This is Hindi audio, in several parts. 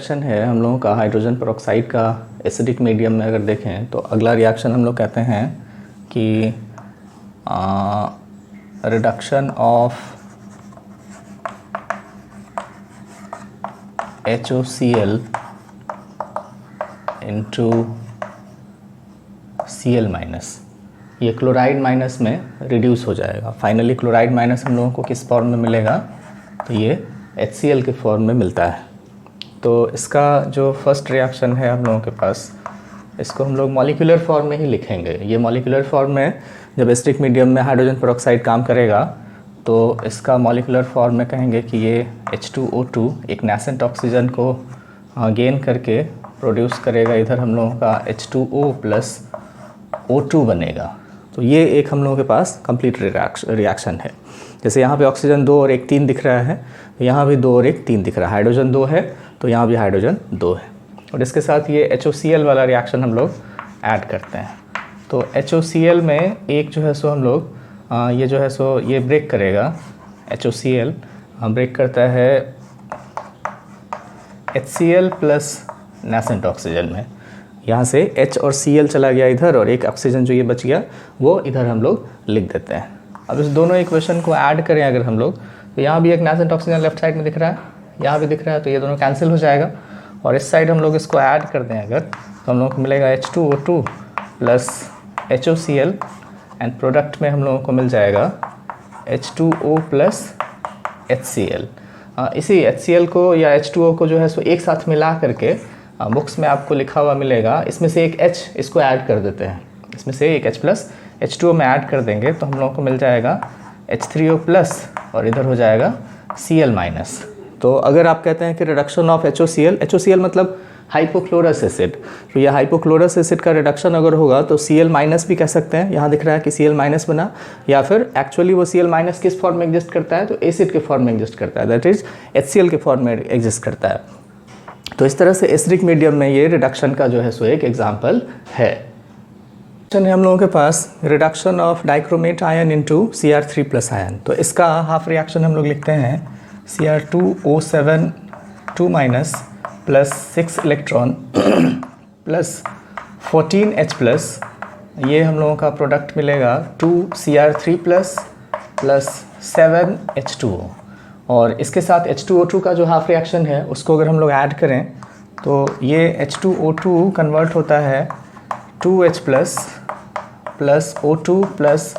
रिएक्शन है हम लोगों का हाइड्रोजन पेरोक्साइड का एसिडिक मीडियम में अगर देखें तो अगला रिएक्शन हम लोग कहते हैं कि reduction of HOCl into Cl minus. ये क्लोराइड माइनस में रिड्यूस हो जाएगा। फाइनली क्लोराइड माइनस हम लोगों को किस फॉर्म में मिलेगा, तो ये HCl के फॉर्म में मिलता है। तो इसका जो फर्स्ट रिएक्शन है हम लोगों के पास, इसको हम लोग मॉलिक्यूलर फॉर्म में ही लिखेंगे। ये मॉलिक्यूलर फॉर्म में जब एसिडिक मीडियम में हाइड्रोजन पेरोक्साइड काम करेगा तो इसका मॉलिक्यूलर फॉर्म में कहेंगे कि ये H2O2 एक नेसेंट ऑक्सीजन को गेन करके प्रोड्यूस करेगा। इधर हम लोगों का H2O प्लस O2 बनेगा। तो ये एक हम लोगों के पास कंप्लीट रिएक्शन है। जैसे यहाँ पे ऑक्सीजन 2 और 1 3 दिख रहा है, तो यहाँ भी 2 और 1 3 दिख रहा है। हाइड्रोजन 2 है तो यहाँ भी हाइड्रोजन 2 है। और इसके साथ ये HOCl वाला रिएक्शन हम लोग ऐड करते हैं। तो HOCl में एक जो है सो हम लोग ये जो है सो ये ब्रेक करेगा। HOCl ब्रेक करता है HCl प्लस नेसेंट ऑक्सीजन में। यहाँ से H और Cl चला गया इधर, और एक ऑक्सीजन जो ये बच गया वो इधर हम लोग लिख देते हैं। अब इस दोनों इक्वेशन को ऐड करें अगर हम लोग, तो यहाँ भी एक नेसेंट ऑक्सीजन लेफ्ट साइड में दिख रहा है, यहाँ भी दिख रहा है, तो ये दोनों कैंसिल हो जाएगा। और इस साइड हम लोग इसको ऐड कर दें अगर, तो हम लोग को मिलेगा H2O2 plus HOCl, and product में हम लोगों को मिल जाएगा H2O प्लस HCl। इसी HCl को या H2O को जो है सो एक साथ मिला करके बुक्स में आपको लिखा हुआ मिलेगा। इसमें से एक H इसको ऐड कर देते हैं, इसमें से एक H प्लस H2O में ऐड कर देंगे तो हम लोगों को मिल जाएगा H3O प्लस, और इधर हो जाएगा Cl माइनस। तो अगर आप कहते हैं कि रिडक्शन ऑफ HOCl मतलब हाइपोक्लोरस एसिड, तो यह हाइपोक्लोरस एसिड का रिडक्शन अगर होगा तो Cl माइनस भी कह सकते हैं। यहाँ दिख रहा है कि Cl माइनस बना, या फिर एक्चुअली वो Cl माइनस किस फॉर्म में एग्जिस्ट करता है, तो एसिड के फॉर्म में एग्जिस्ट करता है, दैट इज HCl के फॉर्म में एग्जिस्ट करता है। तो इस तरह से एसिडिक मीडियम में ये रिडक्शन का जो है सो एक एग्जाम्पल है। हम लोगों के पास reduction of dichromate ion into Cr3 plus ion. तो इसका हाफ रिएक्शन हम लोग लिखते हैं Cr2O7 2 minus plus 6 electron plus 14H plus, ये हम लोगों का प्रोडक्ट मिलेगा 2Cr3 प्लस प्लस 7H2O। और इसके साथ H2O2 का जो हाफ रिएक्शन है उसको अगर हम लोग ऐड करें तो ये H2O2 कन्वर्ट होता है 2H plus plus O2 plus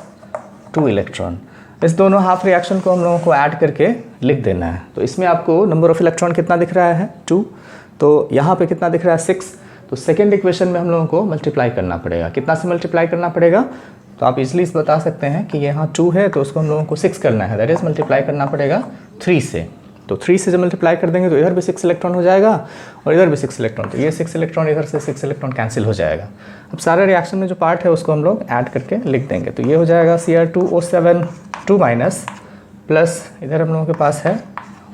2 electron. इस दोनों हाफ रिएक्शन को हम लोगों को ऐड करके लिख देना है। तो इसमें आपको नंबर ऑफ इलेक्ट्रॉन कितना दिख रहा है 2, तो यहाँ पे कितना दिख रहा है 6। तो सेकेंड इक्वेशन में हम लोगों को मल्टीप्लाई करना पड़ेगा। कितना से मल्टीप्लाई करना पड़ेगा, तो आप इजली बता सकते हैं कि यहाँ 2 है तो उसको हम लोगों को 6 करना है, दैट इज़ मल्टीप्लाई करना पड़ेगा 3 से। तो 3 से जब मल्टीप्लाई कर देंगे तो इधर भी 6 इलेक्ट्रॉन हो जाएगा और इधर भी 6 इलेक्ट्रॉन, तो ये 6 इलेक्ट्रॉन इधर से 6 इलेक्ट्रॉन कैंसिल हो जाएगा। अब सारे रिएक्शन में जो पार्ट है उसको हम लोग ऐड करके लिख देंगे। तो ये हो जाएगा Cr2O7 2 माइनस प्लस इधर हम लोगों के पास है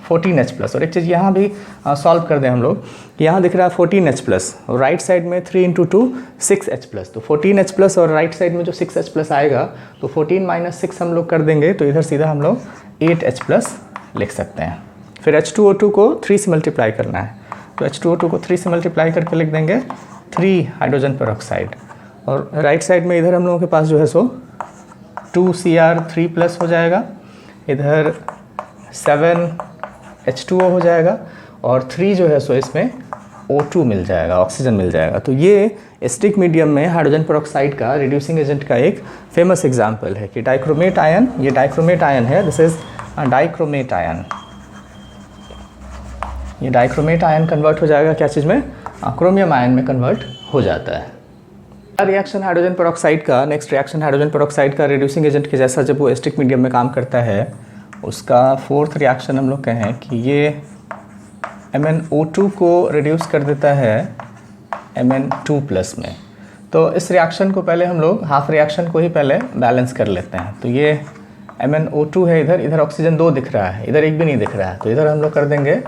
14H प्लस। और एक चीज़ यहाँ भी सॉल्व कर दें हम लोग, यहाँ दिख रहा है 14H प्लस और राइट साइड में 3 × 2 6H प्लस। तो 14H प्लस और राइट साइड में जो 6H प्लस आएगा तो 14 माइनस 6 हम लोग कर देंगे, तो इधर सीधा हम लोग 8H प्लस लिख सकते हैं। फिर H2O2 को 3 से मल्टीप्लाई करना है, तो H2O2 को 3 से मल्टीप्लाई करके लिख देंगे 3 हाइड्रोजन पेरोक्साइड। और राइट साइड में इधर हम लोगों के पास जो है सो 2Cr3 प्लस हो जाएगा, इधर 7H2O हो जाएगा और 3 जो है सो इसमें O2 मिल जाएगा, ऑक्सीजन मिल जाएगा। तो ये एसिडिक मीडियम में हाइड्रोजन पेरोक्साइड का रिड्यूसिंग एजेंट का एक फेमस एग्जांपल है कि डाइक्रोमेट आयन, ये डाइक्रोमेट आयन है, दिस इज डाइक्रोमेट आयन। ये डाइक्रोमेट आयन कन्वर्ट हो जाएगा क्या चीज़ में, क्रोमियम आयन में कन्वर्ट हो जाता है। रिएक्शन हाइड्रोजन पेरोक्साइड का, नेक्स्ट रिएक्शन हाइड्रोजन पेरोक्साइड का रिड्यूसिंग एजेंट के जैसा जब वो एसिडिक मीडियम में काम करता है, उसका फोर्थ रिएक्शन हम लोग कहें कि ये MnO2 को रिड्यूस कर देता है Mn2 प्लस में। तो इस रिएक्शन को पहले हम लोग हाफ रिएक्शन को ही पहले बैलेंस कर लेते हैं। तो ये MnO2 है, इधर ऑक्सीजन 2 दिख रहा है, इधर एक भी नहीं दिख रहा है, तो इधर हम लोग कर देंगे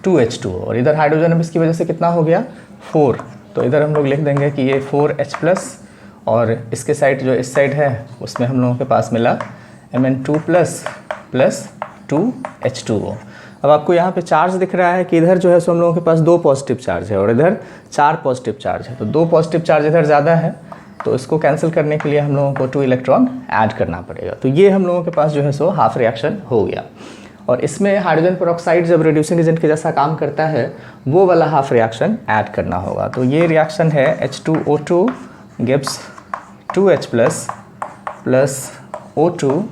2H2O और इधर हाइड्रोजन अब इसकी वजह से कितना हो गया 4, तो इधर हम लोग लिख देंगे कि ये 4H प्लस और इसके साइड जो इस साइड है उसमें हम लोगों के पास मिला Mn2 प्लस प्लस 2H2O। अब आपको यहाँ पे चार्ज दिख रहा है कि इधर जो है सो हम लोगों के पास 2 पॉजिटिव चार्ज है और इधर 4 पॉजिटिव चार्ज है, तो 2 पॉजिटिव चार्ज इधर ज़्यादा है, तो इसको कैंसिल करने के लिए हम लोगों को 2 इलेक्ट्रॉन ऐड करना पड़ेगा। तो ये हम लोगों के पास जो है सो हाफ रिएक्शन हो गया। और इसमें हाइड्रोजन पेरोक्साइड जब रिड्यूसिंग एजेंट के जैसा काम करता है वो वाला हाफ रिएक्शन ऐड करना होगा। तो ये रिएक्शन है H2O2 gives 2H plus O2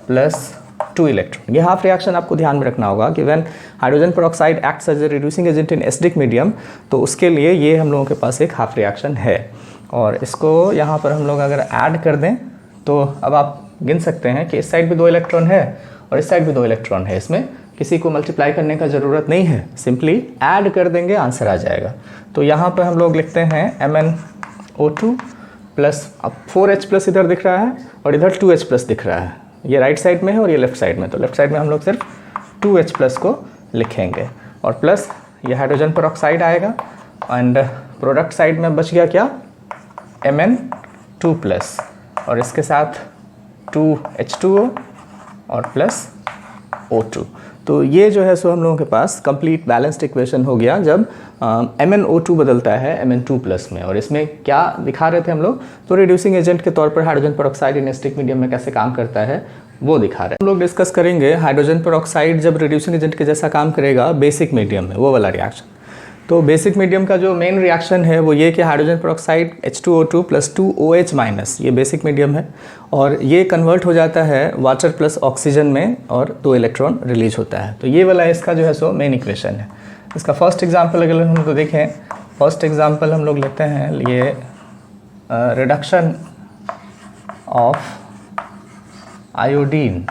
plus 2 electron. ये हाफ रिएक्शन आपको ध्यान में रखना होगा कि when hydrogen peroxide acts as a reducing agent in acidic medium, तो उसके लिए ये हम लोगों के पास एक हाफ रिएक्शन है। और इसको यहाँ पर हम लोग अगर ऐड कर दें तो अब आप गिन सकते हैं कि इस साइड भी 2 इलेक्ट्रॉन है और इस साइड भी 2 इलेक्ट्रॉन है। इसमें किसी को मल्टीप्लाई करने का ज़रूरत नहीं है, सिंपली ऐड कर देंगे, आंसर आ जाएगा। तो यहाँ पर हम लोग लिखते हैं MnO2 प्लस, अब 4H प्लस इधर दिख रहा है और इधर 2H प्लस दिख रहा है, ये राइट साइड में है और ये लेफ्ट साइड में, तो लेफ्ट साइड में हम लोग सिर्फ 2H प्लस को लिखेंगे और प्लस ये हाइड्रोजन पेरोक्साइड आएगा एंड प्रोडक्ट साइड में बच गया क्या, Mn2 प्लस और इसके साथ 2H2O और प्लस O2। तो ये जो है सो हम लोगों के पास कंप्लीट बैलेंस्ड इक्वेशन हो गया जब MnO2 बदलता है Mn2 प्लस में। और इसमें क्या दिखा रहे थे हम लोग, तो रिड्यूसिंग एजेंट के तौर पर हाइड्रोजन पेरोक्साइड इन एसिडिक मीडियम में कैसे काम करता है वो दिखा रहे हैं। हम लोग डिस्कस करेंगे हाइड्रोजन पेरोक्साइड जब रिड्यूसिंग एजेंट के जैसा काम करेगा बेसिक मीडियम में, वो वाला रिएक्शन। तो बेसिक मीडियम का जो मेन रिएक्शन है वो ये कि hydrogen peroxide H2O2 plus 2OH minus, ये बेसिक मीडियम है और ये कन्वर्ट हो जाता है वाटर प्लस ऑक्सीजन में और 2 इलेक्ट्रॉन रिलीज होता है। तो ये वाला इसका जो है सो मेन इक्वेशन है। इसका फर्स्ट एग्जांपल अगर हम लोग देखें, फर्स्ट एग्जांपल हम लोग लेते हैं ये reduction of iodine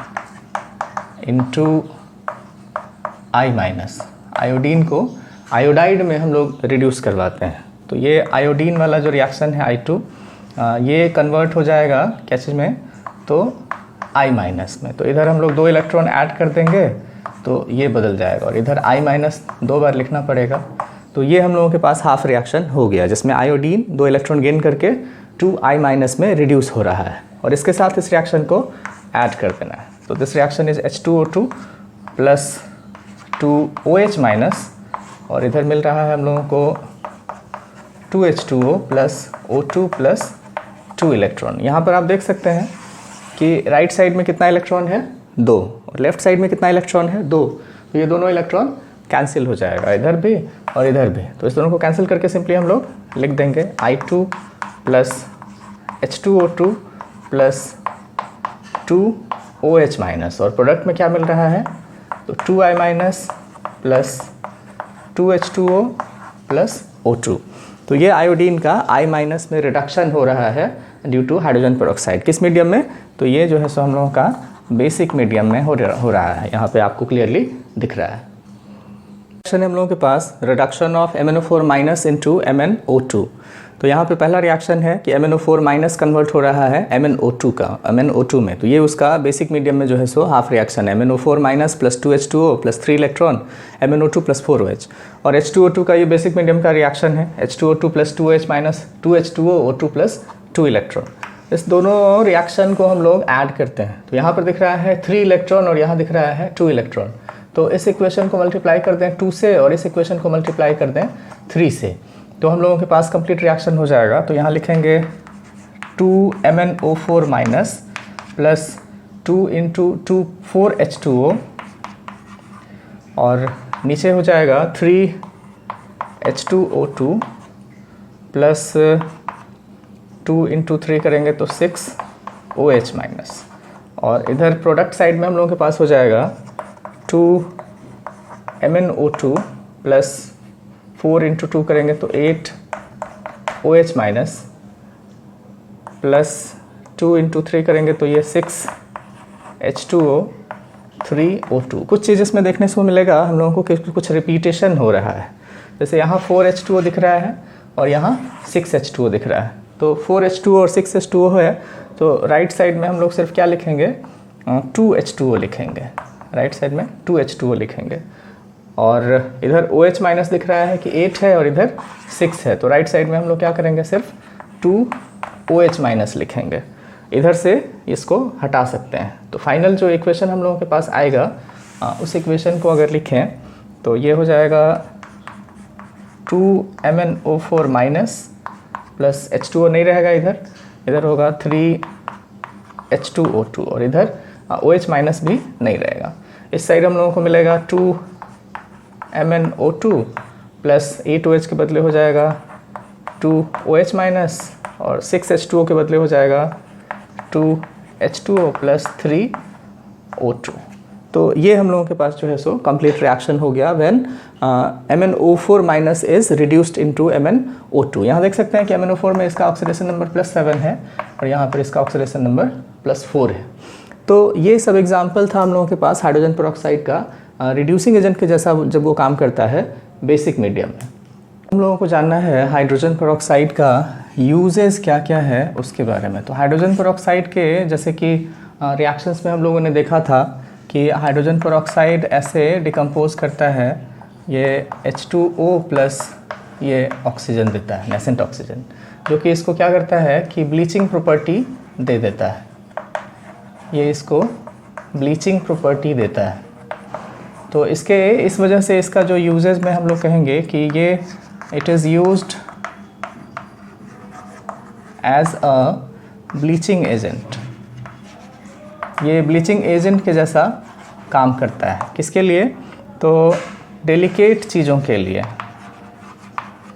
into I minus. Iodine को आयोडाइड में हम लोग रिड्यूस करवाते हैं, तो ये आयोडीन वाला जो रिएक्शन है I2 ये कन्वर्ट हो जाएगा क्या चीज़ में, तो I माइनस में। तो इधर हम लोग 2 इलेक्ट्रॉन ऐड कर देंगे तो ये बदल जाएगा और इधर I माइनस 2 बार लिखना पड़ेगा। तो ये हम लोगों के पास हाफ रिएक्शन हो गया जिसमें आयोडीन 2 इलेक्ट्रॉन गेन करके 2I माइनस में रिड्यूस हो रहा है और इसके साथ इस रिएक्शन को ऐड कर देना है। तो this reaction is H2O2 plus 2OH minus और इधर मिल रहा है हम लोगों को 2H2O plus O2 plus 2 electron. यहाँ पर आप देख सकते हैं कि राइट साइड में कितना इलेक्ट्रॉन है, 2, और लेफ्ट साइड में कितना इलेक्ट्रॉन है, 2। तो ये दोनों इलेक्ट्रॉन कैंसिल हो जाएगा, इधर भी और इधर भी। तो इस दोनों को कैंसिल करके सिंपली हम लोग लिख देंगे I2 plus H2O2 plus 2OH minus और प्रोडक्ट में क्या मिल रहा है, तो 2I minus plus 2H2O plus O2। तो ये आयोडीन का I माइनस में रिडक्शन हो रहा है ड्यू टू हाइड्रोजन पेरोक्साइड। किस मीडियम में, तो ये जो है सो हम लोगों का बेसिक मीडियम में हो रहा है, यहाँ पे आपको क्लियरली दिख रहा है। रिएक्शन है हम लोगों के पास reduction of MnO4 minus into MnO2। तो यहाँ पे पहला रिएक्शन है कि MnO4 माइनस कन्वर्ट हो रहा है MnO2 में, तो ये उसका बेसिक मीडियम में जो है सो हाफ रिएक्शन है। MnO4 minus plus 2H2O plus 3 electron MnO2 plus 4OH और H2O2 का ये बेसिक मीडियम का रिएक्शन है H2O2 plus 2H minus 2H2O O2 plus 2 electron. इस दोनों रिएक्शन को हम लोग ऐड करते हैं, तो यहाँ पर दिख रहा है 3 इलेक्ट्रॉन और यहाँ दिख रहा है 2 इलेक्ट्रॉन। तो इस इक्वेशन को मल्टीप्लाई कर दें 2 से और इस इक्वेशन को मल्टीप्लाई कर दें 3 से, तो हम लोगों के पास कंप्लीट रिएक्शन हो जाएगा। तो यहाँ लिखेंगे 2MnO4 minus plus 2 into 4H2O और नीचे हो जाएगा 3H2O2 प्लस 2 इंटू 3 करेंगे तो 6OH माइनस और इधर प्रोडक्ट साइड में हम लोगों के पास हो जाएगा 2MnO2 प्लस 4 इंटू 2 करेंगे तो 8OH माइनस प्लस 2 इंटू 3 करेंगे तो ये 6H2O 3O2। कुछ चीज़ इसमें देखने से मिलेगा हम लोगों को कि कुछ रिपीटेशन हो रहा है, जैसे यहाँ 4H2O दिख रहा है और यहाँ 6H2O दिख रहा है। तो 4H2O और 6H2O है, तो राइट साइड में हम लोग सिर्फ क्या लिखेंगे, 2H2O लिखेंगे, राइट साइड में 2H2O लिखेंगे। और इधर OH माइनस दिख रहा है कि 8 है और इधर 6 है, तो राइट साइड में हम लोग क्या करेंगे, सिर्फ 2OH माइनस लिखेंगे। इधर से इसको हटा सकते हैं, तो फाइनल जो इक्वेशन हम लोगों के पास आएगा उस इक्वेशन को अगर लिखें तो ये हो जाएगा 2MnO4 माइनस प्लस H2O नहीं रहेगा, इधर होगा 3H2O2 और इधर OH माइनस भी नहीं रहेगा। इस साइड हम लोगों को मिलेगा 2MnO2 प्लस A2H के बदले हो जाएगा 2OH माइनस और 6H2O के बदले हो जाएगा 2H2O प्लस 3O2। तो ये हम लोगों के पास जो है सो कंप्लीट रिएक्शन हो गया when MnO4 minus is reduced into MnO2। यहाँ देख सकते हैं कि MnO4 में इसका ऑक्सीडेशन नंबर +7 है और यहाँ पर इसका ऑक्सीडेशन नंबर +4 है। तो ये सब एग्जाम्पल था हम लोगों के पास हाइड्रोजन पेरोक्साइड का रिड्यूसिंग एजेंट के जैसा जब वो काम करता है बेसिक मीडियम में। हम लोगों को जानना है हाइड्रोजन पेरोक्साइड का यूजेस क्या क्या है उसके बारे में। तो हाइड्रोजन पेरोक्साइड के जैसे कि रिएक्शंस में हम लोगों ने देखा था कि हाइड्रोजन पेरोक्साइड ऐसे डिकम्पोज करता है, ये H2O प्लस ये ऑक्सीजन देता है, नेसेंट ऑक्सीजन, जो कि इसको क्या करता है कि ब्लीचिंग प्रॉपर्टी दे देता है। ये इसको ब्लीचिंग प्रॉपर्टी देता है। तो इस वजह से इसका जो यूजेस में हम लोग कहेंगे कि ये it is used as a bleaching agent. ये ब्लीचिंग एजेंट के जैसा काम करता है। किसके लिए? तो डेलिकेट चीज़ों के लिए,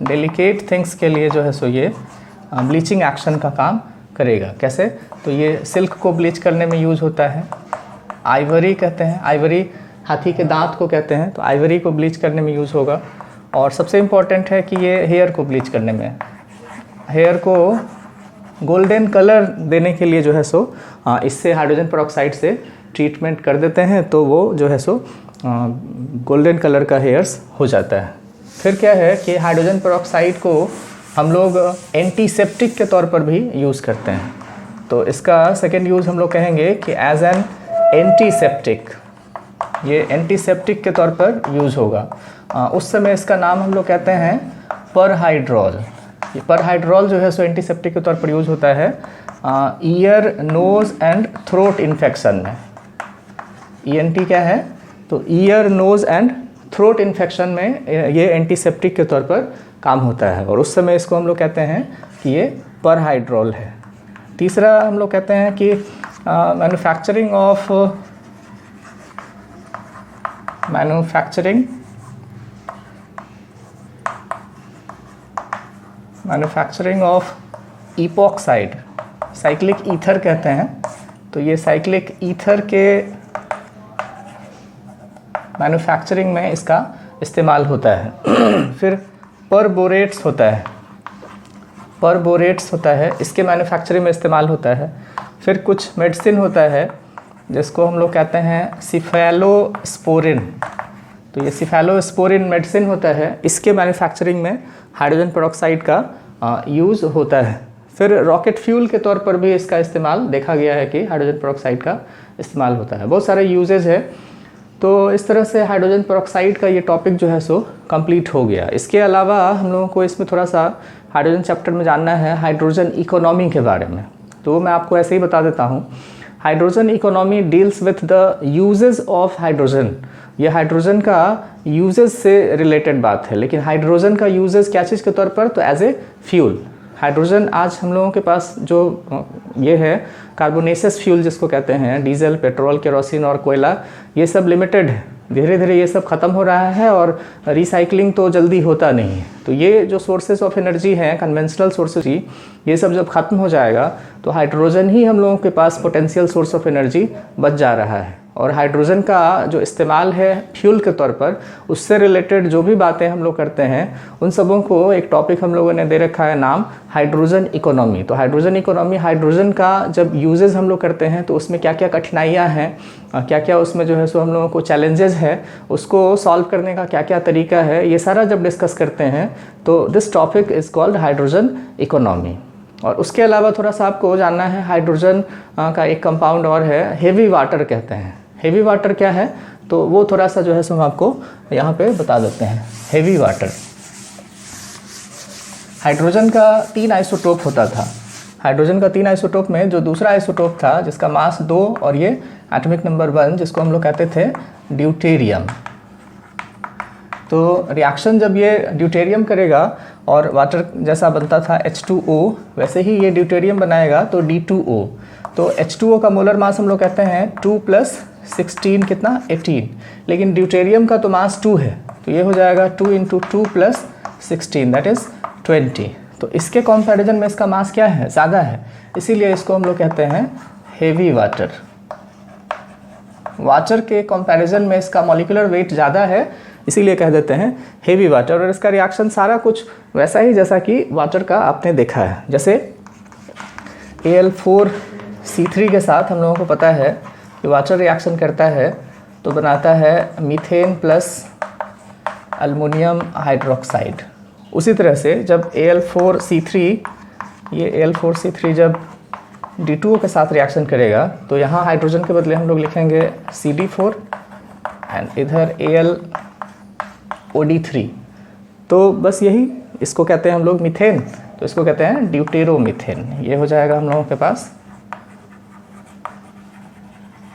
डेलिकेट थिंग्स के लिए जो है सो ये ब्लीचिंग एक्शन का काम करेगा। कैसे? तो ये सिल्क को ब्लीच करने में यूज़ होता है। आइवरी कहते हैं, आइवरी हाथी के दांत को कहते हैं, तो आइवरी को ब्लीच करने में यूज़ होगा। और सबसे इम्पॉर्टेंट है कि ये हेयर को ब्लीच करने में, हेयर को गोल्डन कलर देने के लिए जो है सो इससे हाइड्रोजन पेरोक्साइड से ट्रीटमेंट कर देते हैं, तो वो जो है सो गोल्डन कलर का हेयर्स हो जाता है। फिर क्या है कि हाइड्रोजन पेरोक्साइड को हम लोग एंटीसेप्टिक के तौर पर भी यूज़ करते हैं। तो इसका सेकेंड यूज़ हम लोग कहेंगे कि एज एन एंटीसेप्टिक, ये एंटीसेप्टिक के तौर पर यूज़ होगा। उस समय इसका नाम हम लोग कहते हैं परहाइड्रोल। ये परहाइड्रोल जो है सो एंटीसेप्टिक के तौर पर यूज़ होता है ear, nose and throat infection में। ENT क्या है? तो ear, nose and throat infection में ये एंटीसेप्टिक के तौर पर काम होता है और उस समय इसको हम लोग कहते हैं कि ये परहाइड्रोल है। तीसरा हम लोग कहते हैं कि manufacturing of epoxide, cyclic ether कहते हैं। तो ये साइक्लिक ईथर के मैन्युफैक्चरिंग में इसका इस्तेमाल होता है। फिर परबोरेट्स होता है, इसके मैन्युफैक्चरिंग में इस्तेमाल होता है। फिर कुछ मेडिसिन होता है जिसको हम लोग कहते हैं सिफेलोस्पोरिन। तो ये सिफेलोस्पोरिन मेडिसिन होता है, इसके मैन्युफैक्चरिंग में हाइड्रोजन पेरोक्साइड का यूज़ होता है। फिर रॉकेट फ्यूल के तौर पर भी इसका इस्तेमाल देखा गया है कि हाइड्रोजन पेरोक्साइड का इस्तेमाल होता है। बहुत सारे यूजेज है। तो इस तरह से हाइड्रोजन पेरोक्साइड का ये टॉपिक जो है सो कंप्लीट हो गया। इसके अलावा हम लोगों को इसमें थोड़ा सा हाइड्रोजन चैप्टर में जानना है हाइड्रोजन इकोनॉमी के बारे में। तो मैं आपको ऐसे ही बता देता हूँ। Hydrogen economy deals with the uses of hydrogen. ये हाइड्रोजन का यूजेस से रिलेटेड बात है, लेकिन हाइड्रोजन का यूजेस क्या चीज़ के तौर पर? तो एज ए फ्यूल। हाइड्रोजन आज हम लोगों के पास जो ये है कार्बोनेसियस फ्यूल जिसको कहते हैं, डीजल, पेट्रोल, केरोसिन और कोयला, ये सब लिमिटेड है। धीरे धीरे ये सब ख़त्म हो रहा है और रिसाइकलिंग तो जल्दी होता नहीं है। तो ये जो सोर्सेज ऑफ एनर्जी हैं, कन्वेंशनल सोर्सेज ही, ये सब जब ख़त्म हो जाएगा तो हाइड्रोजन ही हम लोगों के पास पोटेंशियल सोर्स ऑफ एनर्जी बच जा रहा है। और हाइड्रोजन का जो इस्तेमाल है फ्यूल के तौर पर, उससे रिलेटेड जो भी बातें हम लोग करते हैं उन सबों को एक टॉपिक हम लोगों ने दे रखा है नाम हाइड्रोजन इकोनॉमी। तो हाइड्रोजन इकोनॉमी, हाइड्रोजन का जब यूजेस हम लोग करते हैं तो उसमें क्या क्या कठिनाइयाँ हैं, क्या क्या उसमें जो है सो हम लोगों को चैलेंजेस है, उसको सॉल्व करने का क्या क्या तरीका है, ये सारा जब डिस्कस करते हैं तो this topic is called hydrogen economy. और उसके अलावा थोड़ा सा आपको जानना है, हाइड्रोजन का एक कंपाउंड और है, हेवी वाटर कहते हैं। हेवी वाटर क्या है? तो वो थोड़ा सा जो है सो हम आपको यहाँ पे बता देते हैं। हेवी वाटर, हाइड्रोजन का 3 आइसोटोप होता था। हाइड्रोजन का 3 आइसोटोप में जो दूसरा आइसोटोप था जिसका मास 2 और ये एटॉमिक नंबर 1 जिसको हम लोग कहते थे ड्यूटेरियम। तो रिएक्शन जब ये ड्यूटेरियम करेगा और वाटर जैसा बनता था H2O, वैसे ही ये ड्यूटेरियम बनाएगा तो D2O। तो H2O का मोलर मास हम लोग कहते हैं 2 + 16 कितना 18, लेकिन ड्यूटेरियम का तो मास 2 है, तो ये हो जाएगा 2 × 2 + 16 दैट इज़ 20। तो इसके कंपैरिजन में इसका मास क्या है, ज़्यादा है, इसीलिए इसको हम लोग कहते हैं हेवी वाटर। वाटर के कंपैरिजन में इसका मॉलिक्यूलर वेट ज़्यादा है, इसीलिए कह देते हैं हेवी वाटर। और इसका रिएक्शन सारा कुछ वैसा ही जैसा कि वाटर का आपने देखा है। जैसे Al4C3 के साथ हम लोगों को पता है कि वाटर रिएक्शन करता है तो बनाता है मीथेन प्लस अल्मोनियम हाइड्रोक्साइड। उसी तरह से जब Al4C3 जब D2O के साथ रिएक्शन करेगा तो यहाँ हाइड्रोजन के बदले हम लोग लिखेंगे CD4 एंड इधर AlOD3। तो बस यही, इसको कहते हैं हम लोग मीथेन, तो इसको कहते हैं ड्यूटेरोमीथेन। ये हो जाएगा हम लोगों के पास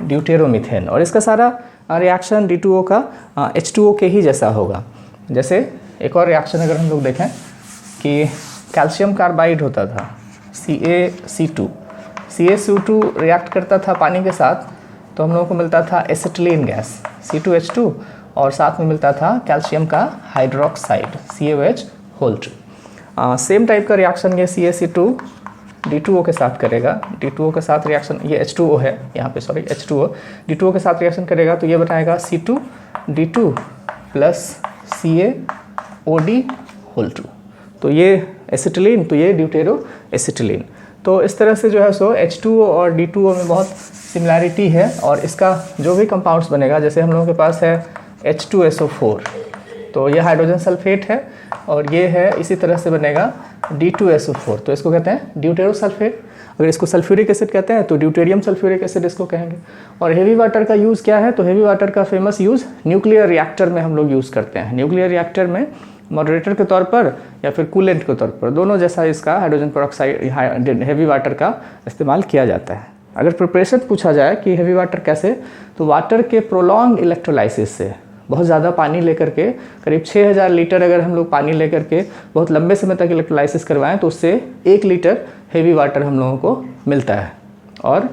ड्यूटेरोमीथेन। और इसका सारा रिएक्शन D2O का H2O के ही जैसा होगा। जैसे एक और रिएक्शन अगर हम लोग देखें कि कैल्शियम कार्बाइड होता था CaC2 रिएक्ट करता था पानी के साथ, तो हम लोगों को मिलता था एसिटिलीन गैस C2H2 और साथ में मिलता था कैल्शियम का हाइड्रोक्साइड CaOH2। सेम टाइप का रिएक्शन ये CaC2 D2O के साथ करेगा। D2O के साथ रिएक्शन, ये H2O है यहाँ पे, सॉरी H2O, D2O के साथ रिएक्शन करेगा तो ये बनाएगा C2D2 + CaOD2। तो ये एसिटिलीन, तो ये ड्यूटेरो एसिटिलीन। तो इस तरह से जो है सो H2O और D2O में बहुत सिमिलैरिटी है। और इसका जो भी कंपाउंड्स बनेगा, जैसे हम लोगों के पास है H2SO4, तो ये हाइड्रोजन सल्फेट है, और ये है इसी तरह से बनेगा D2SO4, तो इसको कहते हैं ड्यूटेरो सल्फेट। अगर इसको सल्फ्यूरिक एसिड कहते हैं तो ड्यूटेरियम सल्फ्यूरिक एसिड इसको कहेंगे। और हेवी वाटर का यूज़ क्या है, तो हेवी वाटर का फेमस यूज़ न्यूक्लियर रिएक्टर में हम लोग यूज़ करते हैं। न्यूक्लियर रिएक्टर में मॉडरेटर के तौर पर या फिर कूलेंट के तौर पर, दोनों जैसा इसका हाइड्रोजन पेरोक्साइड हेवी वाटर का इस्तेमाल किया जाता है। अगर प्रिपरेशन पूछा जाए कि हेवी वाटर कैसे, तो वाटर के प्रोलॉन्ग इलेक्ट्रोलाइसिस से बहुत ज़्यादा पानी लेकर के, करीब 6000 लीटर अगर हम लोग पानी लेकर के बहुत लंबे समय तक इलेक्ट्रोलाइसिस करवाएं तो उससे 1 लीटर हेवी वाटर हम लोगों को मिलता है। और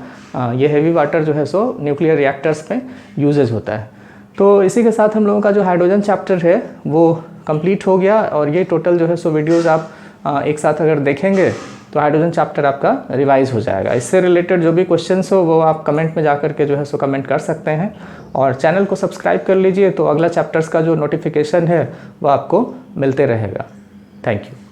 ये हेवी वाटर जो है सो न्यूक्लियर रिएक्टर्स में यूजेज होता है। तो इसी के साथ हम लोगों का जो हाइड्रोजन चैप्टर है वो कंप्लीट हो गया। और ये टोटल जो है सो वीडियोज़ आप एक साथ अगर देखेंगे तो हाइड्रोजन चैप्टर आपका रिवाइज हो जाएगा। इससे रिलेटेड जो भी क्वेश्चंस हो वो आप कमेंट में जाकर के जो है सो कमेंट कर सकते हैं। और चैनल को सब्सक्राइब कर लीजिए, तो अगला चैप्टर्स का जो नोटिफिकेशन है वो आपको मिलते रहेगा। Thank you.